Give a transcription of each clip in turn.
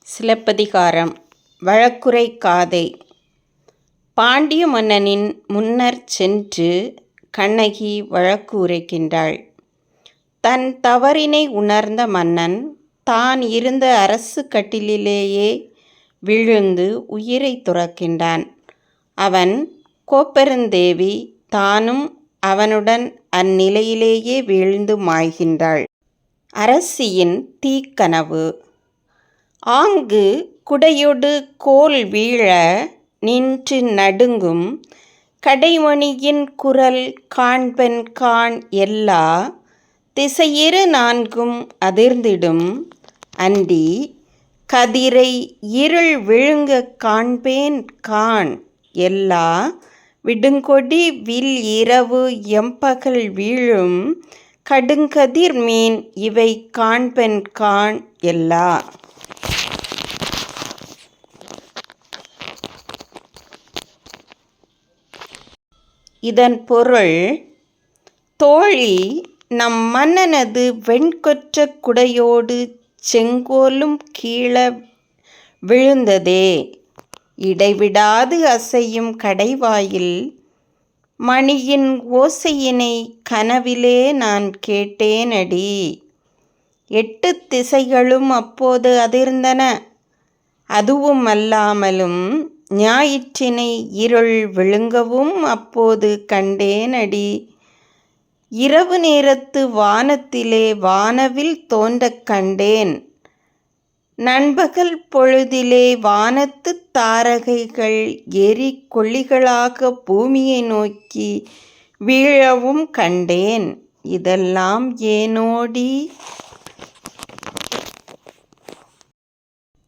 சிலப்பதிகாரம் வழக்குரை காதை. பாண்டிய மன்னனின் முன்னர் சென்று கண்ணகி வழக்கு உரைக்கின்றாள். தன் தவறினை உணர்ந்த மன்னன் தான் இருந்த அரசு கட்டிலிலேயே விழுந்து உயிரை துறக்கின்றான். அவன் கோப்பெருந்தேவி தானும் அவனுடன் அந்நிலையிலேயே வீழ்ந்து மாய்கின்றாள். அரசியின் தீக்கனவு. ஆங்கு குடையொடு கோல் வீழ நின்று நடுங்கும் கடைமணியின் குரல் காண்பன் காண் எல்லா திசையிரு நான்கும் அதிர்ந்திடும் அண்டி கதிரை இருள் விழுங்கக் காண்பேன் காண் எல்லா விடுங்கொடி வில் இரவு எம்பகல் வீழும் கடுங்கதிர் மீன் இவை காண்பன் காண் எல்லா. இதன் பொருள், தோழி, நம் மன்னனது வெண்கொற்ற குடையோடு செங்கோலும் கீழ விழுந்ததே. இடைவிடாது அசையும் கடைவாயில் மணியின் ஓசையினை கனவிலே நான் கேட்டேனடி. 8 திசைகளும் அப்போது அதிர்ந்தன. அதுவும் அல்லாமலும் ஞாயிற்றினை இருள் விழுங்கவும் அப்போது கண்டேனடி. இரவு நேரத்து வானத்திலே வானவில் தோன்றக் கண்டேன். நண்பகல் பொழுதிலே வானத்துத் தாரகைகள் எரி கொள்ளிகளாக பூமியை நோக்கி வீழவும் கண்டேன். இதெல்லாம் ஏனோடி?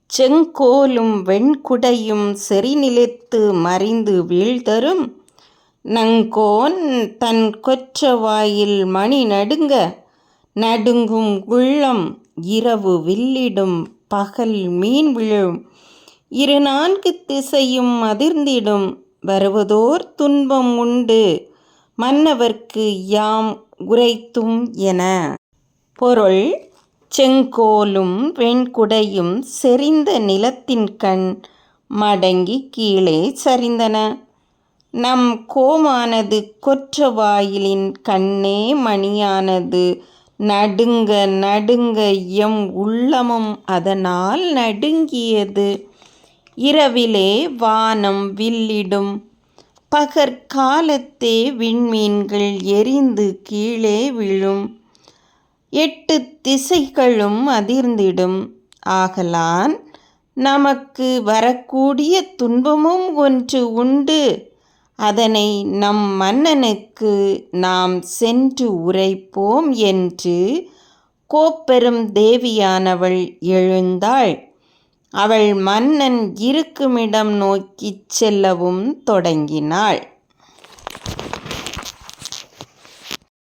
செங்கோலும் வெண்குடையும் செறிநிலைத்து மறிந்து வீழ்தரும் நங்கோன் தன் கொற்றவாயில் மணி நடுங்க நடுங்கும் உள்ளம் இரவு வில்லிடும் பகல் மீன் விழும் 4 திசையும் அதிர்ந்திடும் வருவதோர் துன்பம் உண்டு மன்னவர்க்கு யாம் உரைத்தும் என. பொருள், செங்கோலும் வெண்குடையும் செறிந்த நிலத்தின்கண் மடங்கி கீழே சரிந்தன. நம் கோமானது கொற்றவாயிலின் கண்ணே மணியானது நடுங்க நடுங்க எம் உள்ளமும் அதனால் நடுங்கியது. இரவிலே வானம் வில்லிடும் பகற்காலத்தே விண்மீன்கள் எரிந்து கீழே விழும் 8 திசைகளும் அதிர்ந்திடும். ஆகலான் நமக்கு வரக்கூடிய துன்பமும் ஒன்று உண்டு. அதனை நம் மன்னனுக்கு நாம் சென்று உரைப்போம் என்று கோப்பெரும் தேவியானவள் எழுந்தாள். அவள் மன்னன் இருக்குமிடம் நோக்கிச் செல்லவும் தொடங்கினாள்.